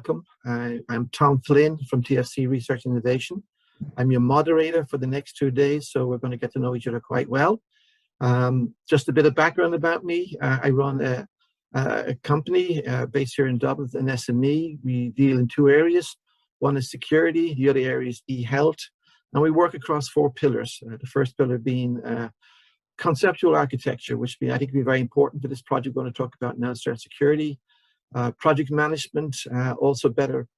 welcome. I'm Tom Flynn from TFC Research and Innovation. I'm your moderator for the next 2 days, so we're going to get to know each other quite well. Just a bit of background about me. I run a company based here in Dublin, an SME. We deal in 2 areas. One is security, the other area is e-health. And we work across 4 pillars. The first pillar being conceptual architecture, which I think will be very important for this project we're going to talk about now, STAIR4SECURITY. Project management, also better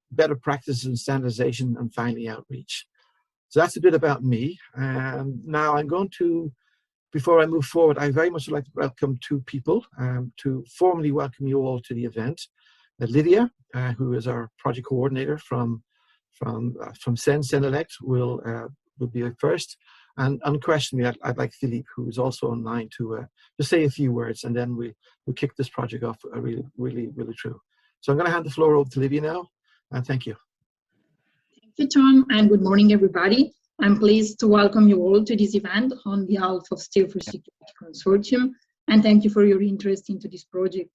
practices and standardization, and finally outreach. So that's a bit about me. Now I'm going to, before I move forward, I very much would like to welcome 2 people to formally welcome you all to the event. Lydia, who is our project coordinator from Senelect, will be first. And unquestionably, I'd like Philippe, who is also online, to say a few words, and then we'll kick this project off really true. So I'm going to hand the floor over to Lydia now, and thank you. Thank you, Tom, and good morning, everybody. I'm pleased to welcome you all to this event on behalf of STAIR4SECURITY Consortium, and thank you for your interest into this project.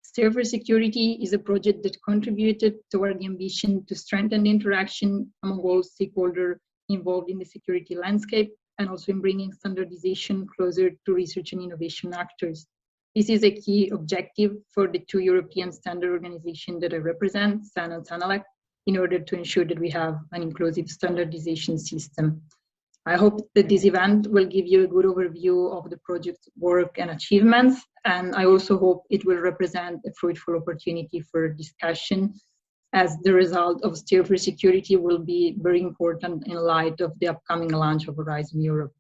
STAIR4SECURITY is a project that contributed toward the ambition to strengthen the interaction among all stakeholders involved in the security landscape, and also in bringing standardization closer to research and innovation actors. This is a key objective for the 2 European standard organizations that I represent, SAN and Senelect, in order to ensure that we have an inclusive standardization system. I hope that this event will give you a good overview of the project's work and achievements, and I also hope it will represent a fruitful opportunity for discussion, as the result of STAIR4SECURITY will be very important in light of the upcoming launch of Horizon Europe.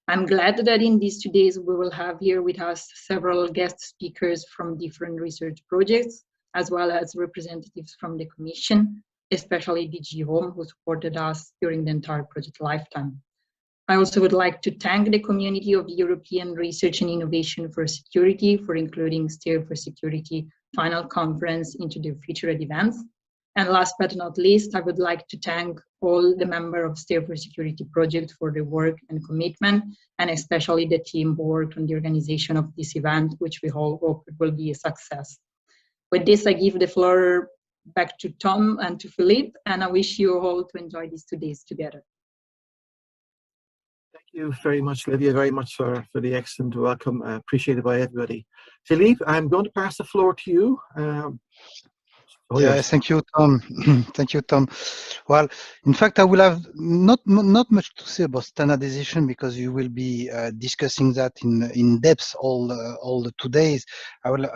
I'm glad that in these 2 days we will have here with us several guest speakers from different research projects, as well as representatives from the Commission, especially DG Home, who supported us during the entire project lifetime. I also would like to thank the community of European Research and Innovation for Security for including STAIR4SECURITY final conference into their future events. And last but not least, I would like to thank all the members of STAIR4SECURITY project for their work and commitment, and especially the team who worked on the organization of this event, which we all hope it will be a success. With this, I give the floor back to Tom and to Philippe, and I wish you all to enjoy these 2 days together. Thank you very much, Lydia, very much for the excellent welcome, appreciated by everybody. Philippe, I'm going to pass the floor to you. Yes, thank you, Tom. Thank you, Tom. Well, in fact, I will have not much to say about standardization, because you will be discussing that in depth all the 2 days. I would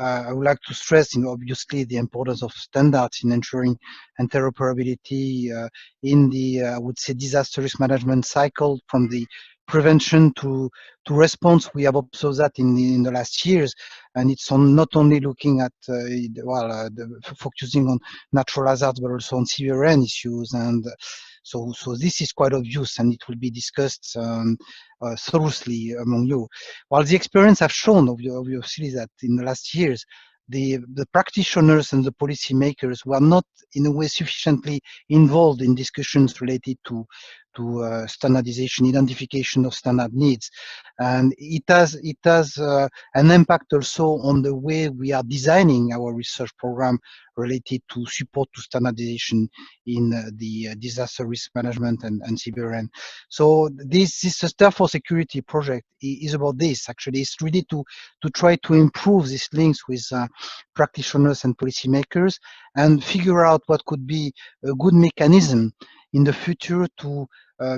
like to stress, obviously, the importance of standards in ensuring interoperability in the I would say disaster risk management cycle, from the prevention to response. We have observed that in the last years, and it's not only looking at focusing on natural hazards, but also on CBRN issues, and so this is quite obvious, and it will be discussed thoroughly among you. While the experience have shown, obviously, that in the last years, the practitioners and the policymakers were not, in a way, sufficiently involved in discussions related to standardization, identification of standard needs, and it has an impact also on the way we are designing our research program related to support to standardization in the disaster risk management and CBRN. So this STAIR4SECURITY project is about this. Actually, it's really to try to improve these links with practitioners and policymakers, and figure out what could be a good mechanism in the future to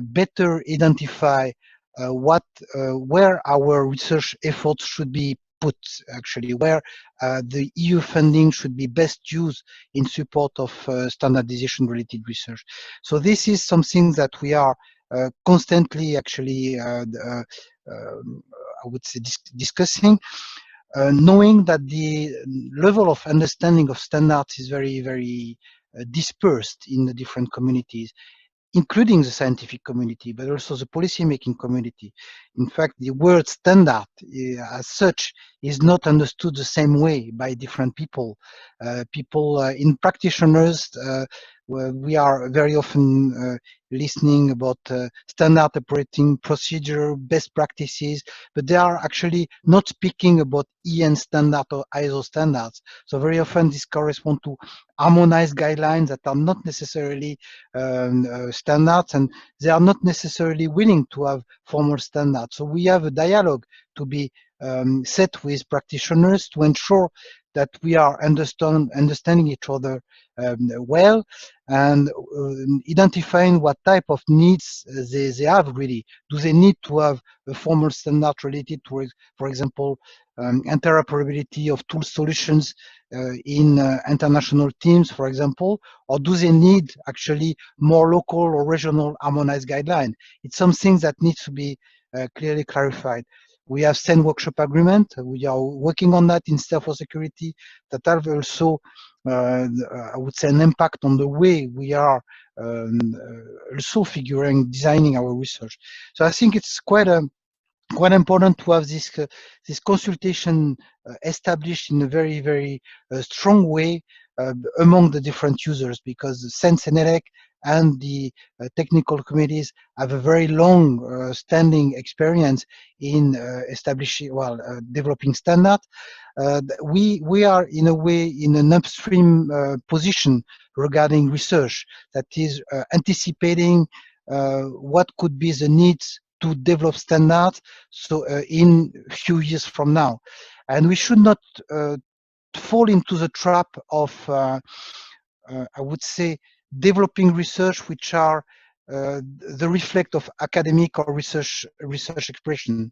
better identify where our research efforts should be put, actually, where the EU funding should be best used in support of standardization related research. So this is something that we are constantly, actually, I would say, discussing, knowing that the level of understanding of standards is very dispersed in the different communities, including the scientific community, but also the policy-making community. In fact, the word standard as such is not understood the same way by different people. In practitioners, we are very often listening about standard operating procedure, best practices, but they are actually not speaking about EN standard or ISO standards. So very often this corresponds to harmonized guidelines that are not necessarily standards, and they are not necessarily willing to have formal standards. So we have a dialogue to be set with practitioners to ensure that we are understanding each other well, and identifying what type of needs they have really. Do they need to have a formal standard related to, for example, interoperability of tool solutions in international teams, for example, or do they need actually more local or regional harmonized guidelines? It's something that needs to be clearly clarified. We have SEN workshop agreement. We are working on that in STAIR4SECURITY that have also, I would say, an impact on the way we are also designing our research. So I think it's quite important to have this consultation established in a very strong way among the different users, because the SEN-CENELEC and the technical committees have a very long standing experience in establishing, developing standards. We are in a way in an upstream position regarding research that is anticipating what could be the needs to develop standards so in a few years from now. And we should not fall into the trap of I would say developing research which are the reflect of academic or research expression.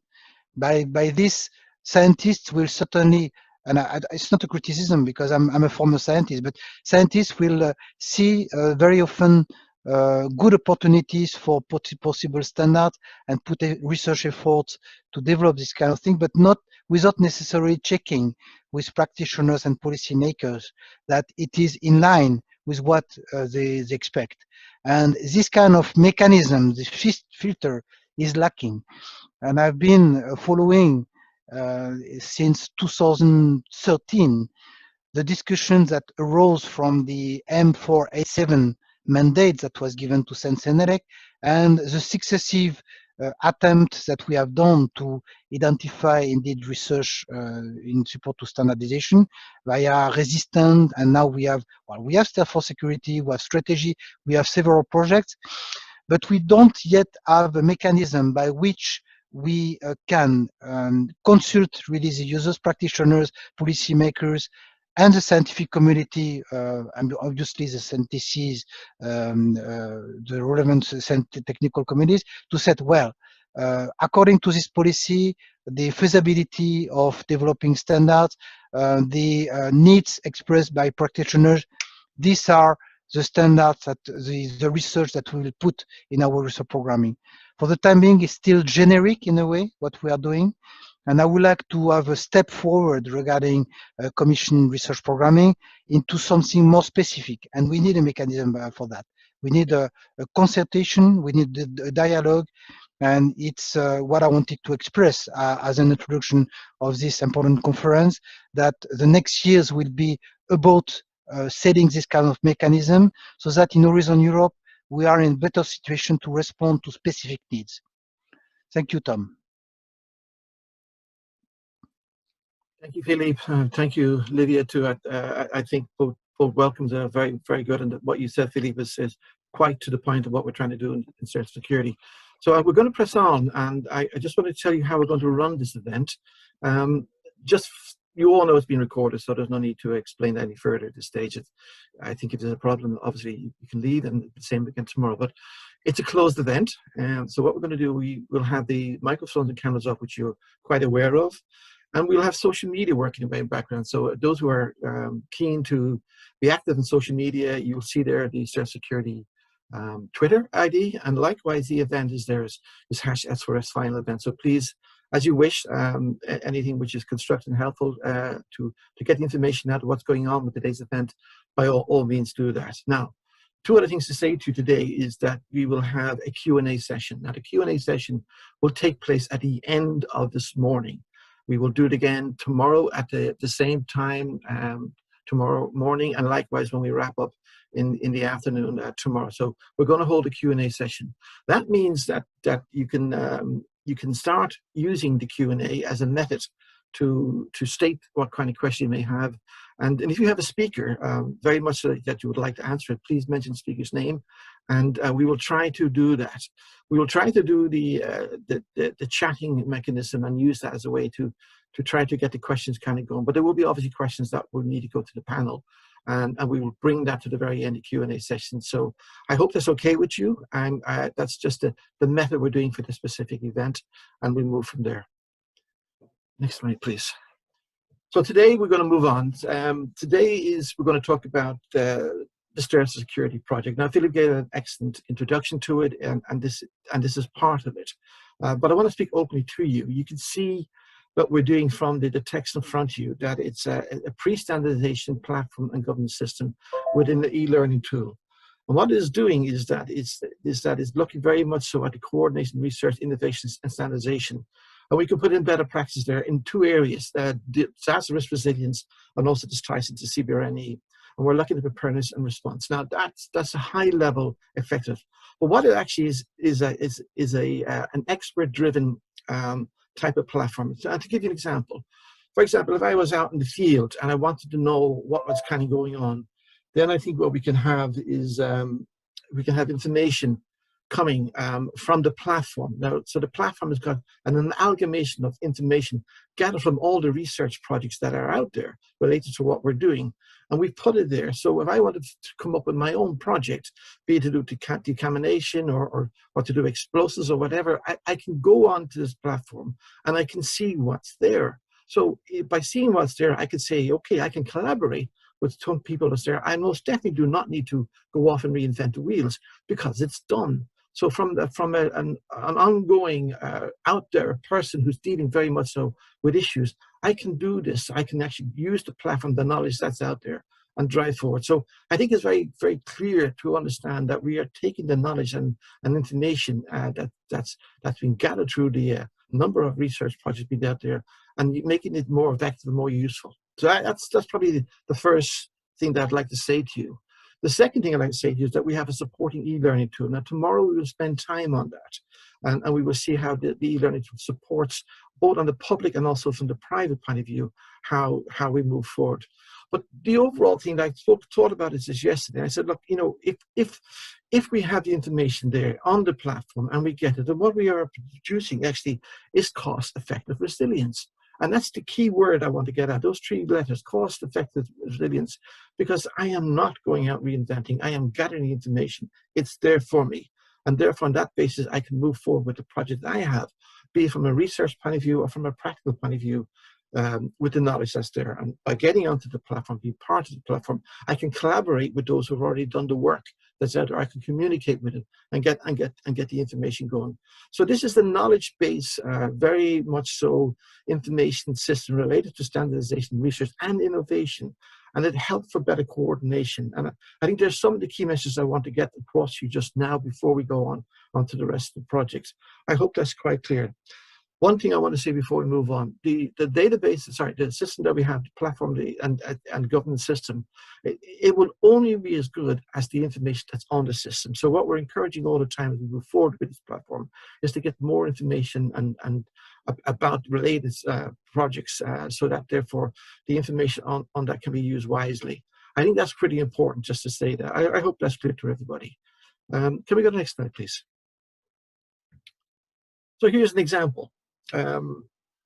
By this, scientists will certainly, and it's not a criticism because I'm a former scientist, but scientists will see very often good opportunities for possible standards and put research efforts to develop this kind of thing, but not without necessarily checking with practitioners and policymakers that it is in line with what they expect. And this kind of mechanism, this filter, is lacking. And I've been following since 2013 the discussions that arose from the M4A7 mandate that was given to SEN-CENELEC and the successive attempts that we have done to identify indeed research in support to standardization via resistant, and now we have STAIR4SECURITY, we have strategy, we have several projects, but we don't yet have a mechanism by which we can consult really the users, practitioners, policymakers, and the scientific community, and obviously the scientists, the relevant technical committees, to say, well, according to this policy, the feasibility of developing standards, the needs expressed by practitioners, these are the standards that the research that we will put in our research programming. For the time being, it's still generic in a way, what we are doing. And I would like to have a step forward regarding commission research programming into something more specific. And we need a mechanism for that. We need a consultation, we need a dialogue, and it's what I wanted to express as an introduction of this important conference, that the next years will be about setting this kind of mechanism so that in Horizon Europe, we are in a better situation to respond to specific needs. Thank you, Tom. Thank you, Philippe. Thank you, Lydia, too. I think both welcomes are very good. And what you said, Philippe, is quite to the point of what we're trying to do in STAIR4SECURITY. So we're going to press on. And I just want to tell you how we're going to run this event. You all know it's been recorded, so there's no need to explain any further at this stage. I think if there's a problem, obviously you can leave, and the same again tomorrow. But it's a closed event. So what we're going to do, we will have the microphones and cameras off, which you're quite aware of. And we'll have social media working away in background. So those who are keen to be active in social media, you'll see there the STAIR4SECURITY Twitter ID. And likewise, the event is there is #S4S final event. So please, as you wish, anything which is constructive and helpful to get the information out of what's going on with today's event, by all means do that. Now, two other things to say to you today is that we will have a Q&A session. Now, the Q&A session will take place at the end of this morning. We will do it again tomorrow at the same time, tomorrow morning, and likewise when we wrap up in the afternoon tomorrow. So we're going to hold a Q&A session. That means that you can start using the Q&A as a method to state what kind of question you may have. And if you have a speaker, very much so that you would like to answer it, please mention the speaker's name, and we will try to do that. We will try to do the chatting mechanism and use that as a way to try to get the questions kind of going. But there will be obviously questions that will need to go to the panel, and we will bring that to the very end of Q&A session. So I hope that's okay with you, and that's just the method we're doing for this specific event, and we'll move from there. Next slide, please. So today we're going to move on. Today we're going to talk about the STAIR4SECURITY project. Now, Philip gave an excellent introduction to it, and this is part of it. But I want to speak openly to you. You can see what we're doing from the text in front of you, that it's a pre-standardization platform and governance system within the e-learning tool. And what it is doing is that it's looking very much so at the coordination, research, innovations, and standardization. And we can put in better practice there in two areas, disaster risk resilience, and also this ties into CBRNE. And we're looking at preparedness and response. Now that's a high level effective. But what it actually is an expert-driven type of platform. So to give you an example, for example, if I was out in the field and I wanted to know what was kind of going on, then I think what we can have is we can have information coming from the platform. Now, so the platform has got an amalgamation of information gathered from all the research projects that are out there related to what we're doing, and we put it there. So if I wanted to come up with my own project, be it to do decontamination or to do explosives or whatever, I can go onto this platform and I can see what's there. So by seeing what's there, I can say, okay, I can collaborate with some people that's there. I most definitely do not need to go off and reinvent the wheels because it's done. So from an ongoing out there person who's dealing very much so with issues, I can do this. I can actually use the platform, the knowledge that's out there, and drive forward. So I think it's very, very clear to understand that we are taking the knowledge and information that's been gathered through the number of research projects being out there and making it more effective and more useful. So that's probably the first thing that I'd like to say to you. The second thing I'd like to say to you is that we have a supporting e-learning tool. Now, tomorrow we will spend time on that, and we will see how the e-learning tool supports both on the public and also from the private point of view, how we move forward. But the overall thing that I thought about this yesterday. I said, look, you know, if we have the information there on the platform and we get it, then what we are producing actually is cost-effective resilience. And that's the key word I want to get at, those three letters, cost-effective resilience, because I am not going out reinventing. I am gathering the information. It's there for me. And therefore, on that basis, I can move forward with the project I have, be it from a research point of view or from a practical point of view, with the knowledge that's there. And by getting onto the platform, being part of the platform, I can collaborate with those who've already done the work that's out there. I can communicate with it and get the information going. So this is the knowledge base, very much so information system related to standardization, research, and innovation. And it helps for better coordination. And I think there's some of the key messages I want to get across to you just now before we go on to the rest of the projects. I hope that's quite clear. One thing I want to say before we move on, the database, the system that we have, the platform and governance system, it will only be as good as the information that's on the system. So what we're encouraging all the time as we move forward with this platform is to get more information and about related projects so that therefore the information on that can be used wisely. I think that's pretty important just to say that. I hope that's clear to everybody. Can we go to the next slide, please? So here's an example.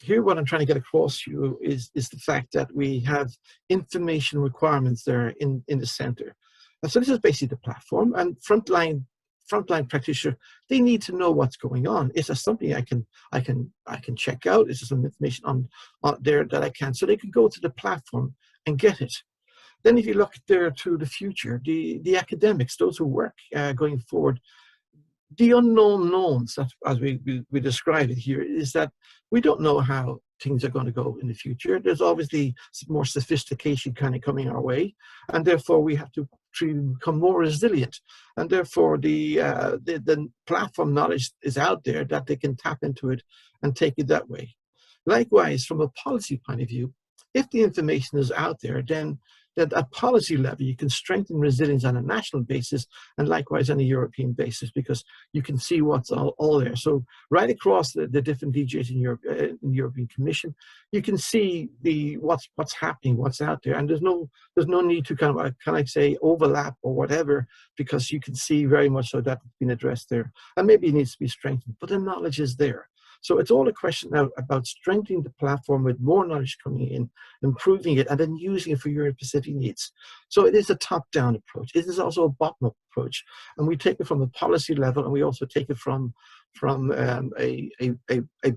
Here what I'm trying to get across to you is the fact that we have information requirements there in the center. And so this is basically the platform, and frontline practitioner, they need to know what's going on. Is there something I can check out? Is there some information on there that I can? So they can go to the platform and get it. Then if you look there to the future, the academics, those who work going forward, the unknown knowns, as we describe it here, is that we don't know how things are going to go in the future. There's obviously more sophistication kind of coming our way, and therefore we have to become more resilient. And therefore the platform knowledge is out there that they can tap into it and take it that way. Likewise, from a policy point of view, if the information is out there, then at policy level, you can strengthen resilience on a national basis and likewise on a European basis, because you can see what's all there. So right across the different DGs in Europe, in the European Commission, you can see what's happening, what's out there, and there's no need to kind of say overlap or whatever, because you can see very much so that's been addressed there, and maybe it needs to be strengthened, but the knowledge is there. So it's all a question now about strengthening the platform with more knowledge coming in, improving it, and then using it for your specific needs. So it is a top-down approach. It is also a bottom-up approach, and we take it from the policy level, and we also take it from a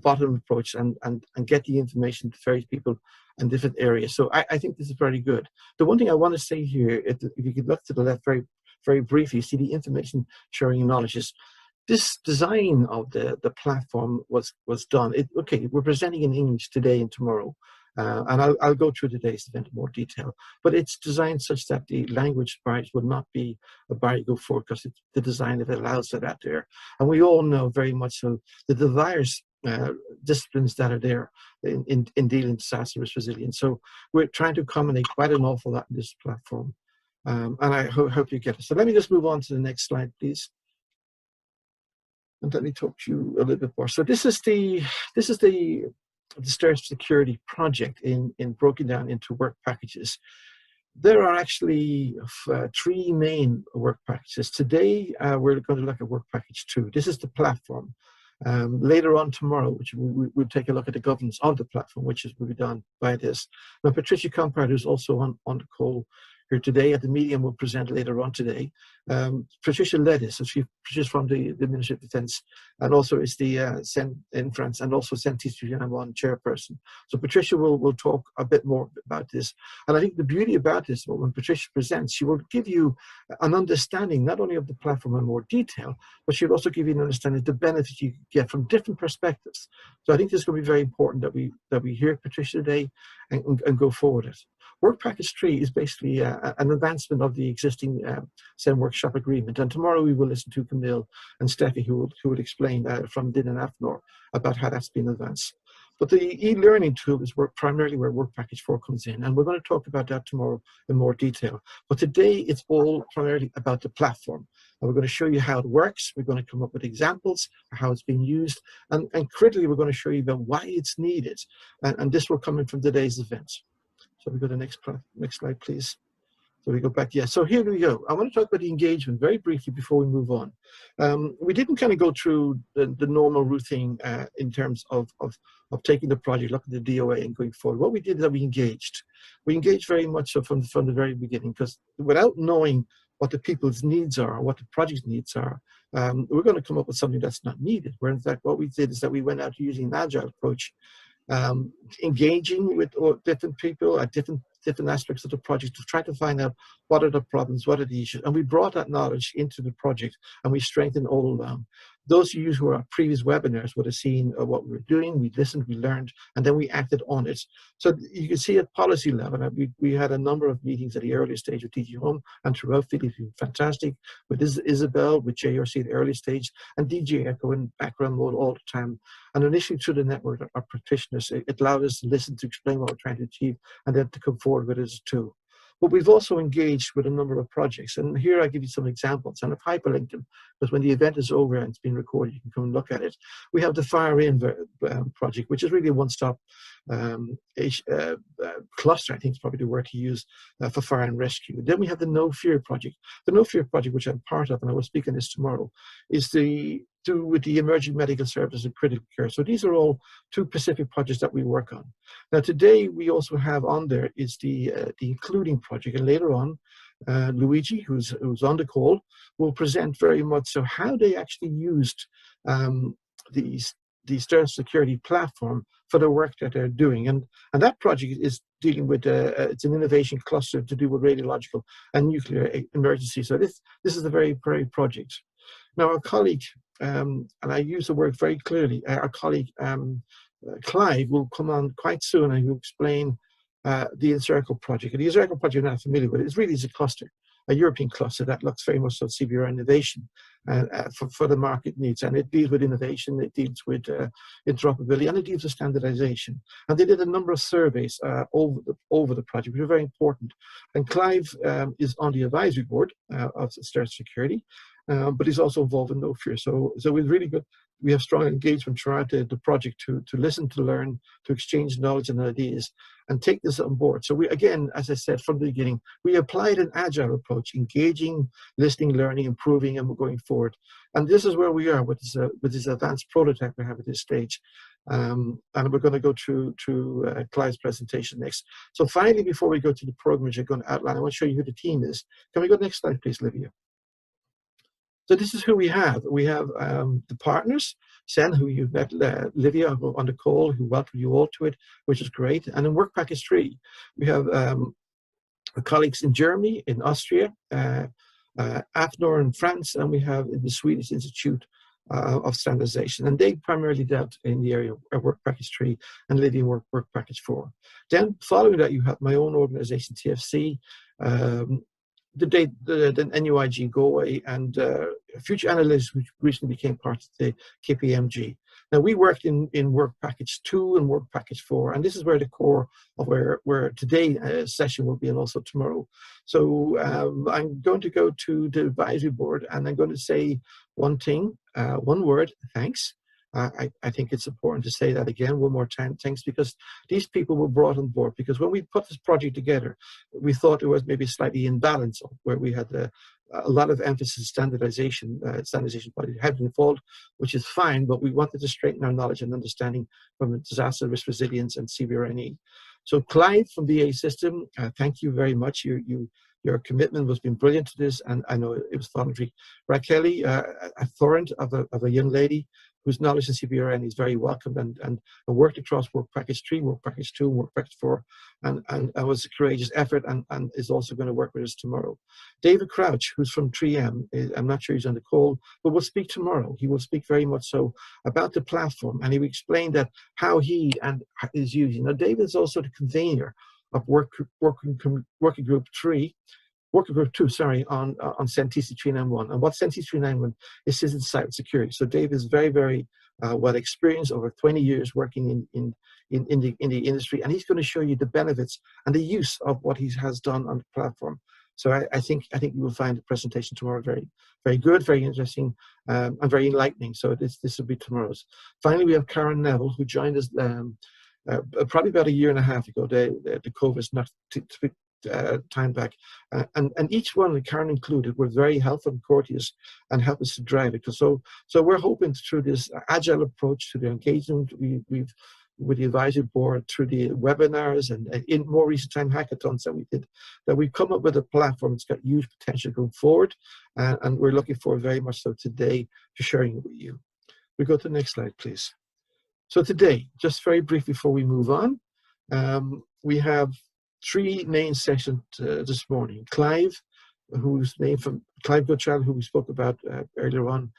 bottom approach, and get the information to various people in different areas. So I think this is very good. The one thing I want to say here, if you could look to the left very, very briefly, see the information sharing and knowledge is. This design of the platform was done. Okay, we're presenting in English today and tomorrow, and I'll go through today's event in more detail. But it's designed such that the language barriers would not be a barrier go forward, because it's the design that allows that out there. And we all know very much so the various disciplines that are there in dealing with disaster risk resilience. So we're trying to accommodate quite an awful lot in this platform, and I hope you get it. So let me just move on to the next slide, please. And let me talk to you a little bit more. So this is the STAIR4SECURITY project in broken down into work packages. There are actually 3 main work packages. Today we're going to look at work package 2. This is the platform. Later on tomorrow, which we'll take a look at the governance of the platform, which will be done by this. Now, Patricia Compart, who's also on the call here today at the meeting, will present later on today. Patricia led this, so she's from the Ministry of Defence, and also is the CEN in France, and also CEN-T1 chairperson. So Patricia will talk a bit more about this. And I think the beauty about this, when Patricia presents, she will give you an understanding not only of the platform in more detail, but she'll also give you an understanding of the benefits you get from different perspectives. So I think this is going to be very important that we hear Patricia today and go forward it. Work Package 3 is basically an advancement of the existing CEN workshop agreement. And tomorrow we will listen to Camille and Steffi, who will explain from Din and AFNOR about how that's been advanced. But the e-learning tool is primarily where Work Package 4 comes in. And we're going to talk about that tomorrow in more detail. But today it's all primarily about the platform. And we're going to show you how it works. We're going to come up with examples of how it's being used. And critically, we're going to show you about why it's needed. And this will come in from today's events. So we go to the next slide, please. So we go back. Yeah, so here we go. I want to talk about the engagement very briefly before we move on. We didn't kind of go through the normal routine in terms of taking the project, looking at the DOA and going forward. What we did is that we engaged. We engaged very much so from the very beginning, because without knowing what the people's needs are, what the project's needs are, we're going to come up with something that's not needed. Where in fact, what we did is that we went out using an agile approach, engaging with different people at different aspects of the project to try to find out what are the problems, what are the issues, and we brought that knowledge into the project and we strengthened all of them. Those of you who are at previous webinars would have seen what we were doing. We listened, we learned, and then we acted on it. So you can see at policy level, we had a number of meetings at the early stage with DG Home and throughout. Philip, fantastic, with Isabel, with JRC at the early stage, and DG Echo in background mode all the time. And initially through the network of practitioners, it allowed us to listen, to explain what we're trying to achieve, and then to come forward with it as a tool. But we've also engaged with a number of projects. And here I give you some examples, and I've hyperlinked them, because when the event is over and it's been recorded, you can come and look at it. We have the Fire In project, which is really a one-stop cluster, I think is probably the word to use, for fire and rescue. Then we have the No Fear project. The No Fear project, which I'm part of, and I will speak on this tomorrow, is do with the emerging medical services and critical care. So these are all 2 specific projects that we work on. Now today we also have on there is the Including project, and later on Luigi, who's on the call, will present very much so how they actually used the STAIR4SECURITY platform for the work that they're doing. And that project is dealing with, it's an innovation cluster to do with radiological and nuclear emergency. So this is a very, very project. Now our colleague, and I use the word very clearly, our colleague Clive will come on quite soon and he will explain the Encircle project. And the Encircle project you're not familiar with, it really is a cluster. a European cluster that looks very much on CBRN innovation for the market needs. And it deals with innovation, it deals with interoperability, and it deals with standardization. And they did a number of surveys over the project, which are very important. And Clive is on the advisory board of STAIR4SECURITY, but he's also involved in No Fear. So we're really good. We have strong engagement throughout the project to listen, to learn, to exchange knowledge and ideas, and take this on board. So we, again, as I said from the beginning, we applied an agile approach, engaging, listening, learning, improving, and we're going forward. And this is where we are with this advanced prototype we have at this stage. And we're going to go through Clive's presentation next. So finally, before we go to the program which I'm going to outline, I want to show you who the team is. Can we go to the next slide, please, Livia? So this is who we have. We have the partners, Sen, who you've met, Livia on the call, who welcomed you all to it, which is great. And in Work Package 3, we have our colleagues in Germany, in Austria, AFNOR in France, and we have the Swedish Institute of Standardization. And they primarily dealt in the area of Work Package 3 and Livia Work Package 4. Then following that, you have my own organization, TFC, the NUIG Galway, and Future Analytics, which recently became part of the KPMG. Now, we worked in Work Package 2 and Work Package 4, and this is where the core of where today's session will be, and also tomorrow. So I'm going to go to the advisory board, and I'm going to say one thing, one word: thanks. I think it's important to say that again one more time, thanks, because these people were brought on board, because when we put this project together, we thought it was maybe slightly imbalanced, where we had a lot of emphasis standardization body heavily involved, which is fine, but we wanted to straighten our knowledge and understanding from disaster risk resilience and CBRNE. So Clive from BA System, thank you very much. Your commitment has been brilliant to this, and I know it was voluntary. Raquel, a torrent of a young lady whose knowledge in CBRN is very welcome, and worked across Work Package 3, Work Package 2, Work Package 4, and was a courageous effort, and is also going to work with us tomorrow. David Crouch, who's from 3M, I'm not sure he's on the call, but will speak tomorrow. He will speak very much so about the platform, and he will explain that how he is using. Now, David is also the convener of Working Group 2, sorry, on CEN/TC 391. And what CEN/TC 391 is in cybersecurity. So Dave is very, very well experienced, over 20 years working in the industry, and he's going to show you the benefits and the use of what he has done on the platform. So I think you will find the presentation tomorrow very, very good, very interesting, and very enlightening. So this will be tomorrow's. Finally, we have Karen Neville, who joined us probably about a year and a half ago. The COVID's not time back, and each one, Karen included, were very helpful and courteous and helped us to drive it. So we're hoping through this agile approach to the engagement we've with the advisory board, through the webinars and in more recent time hackathons that we did, that we've come up with a platform that's got huge potential going forward, and we're looking forward very much so today to sharing it with you. We go to the next slide, please. So today, just very briefly before we move on, we have three main sessions this morning. Clive, whose name from Clive Goodchild, who we spoke about earlier on,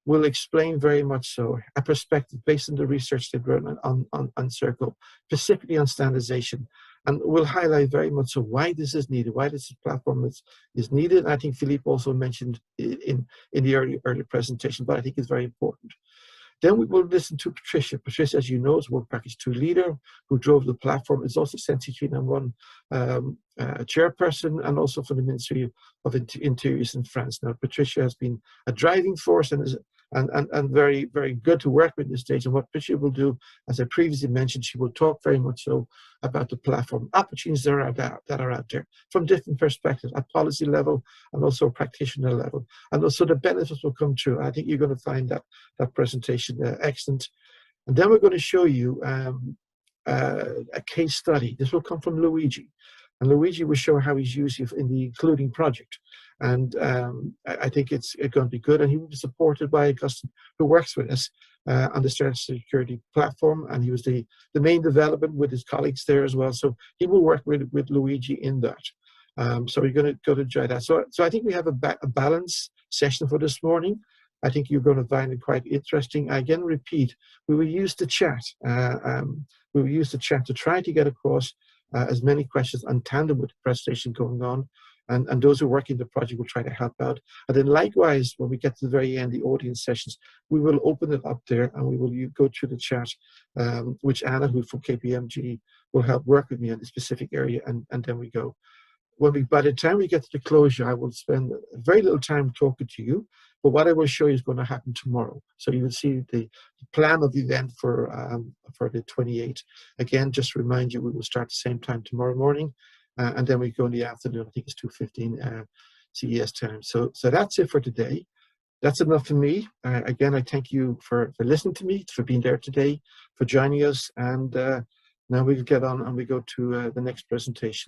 will explain very much so a perspective based on the research they've run on Circle, specifically on standardization, and will highlight very much so why this is needed, why this platform is needed. And I think Philippe also mentioned in the earlier presentation, but I think it's very important. Then we will listen to Patricia. Patricia, as you know, is Work Package 2 leader who drove the platform. Is also CEN/TC 391 chairperson, and also from the Ministry of Interiors in France. Now, Patricia has been a driving force and is very, very good to work with at this stage. And what Patricia will do, as I previously mentioned, she will talk very much so about the platform opportunities that are out there from different perspectives, at policy level and also practitioner level. And also the benefits will come through. I think you're going to find that presentation excellent. And then we're going to show you a case study. This will come from Luigi. And Luigi will show how he's used it in the Including project. And I think it's going to be good. And he will be supported by Augustin, who works with us on the STAIR4SECURITY platform. And he was the main development with his colleagues there as well. So he will work with Luigi in that. So we're going to enjoy that. So I think we have a balanced session for this morning. I think you're going to find it quite interesting. I again repeat, we will use the chat. We will use the chat to try to get across as many questions on tandem with the presentation going on. And those who are working the project will try to help out. And then likewise, when we get to the very end, the audience sessions, we will open it up there and we will go through the chat, which Anna, who from KPMG, will help work with me on the specific area, and then we go. By the time we get to the closure, I will spend very little time talking to you, but what I will show you is going to happen tomorrow. So you will see the plan of the event for the 28th. Again, just to remind you, we will start the same time tomorrow morning, and then we go in the afternoon. I think it's 2:15 CES time. So that's it for today. That's enough for me. Again, I thank you for listening to me, for being there today, for joining us, and now we'll get on and we go to the next presentation.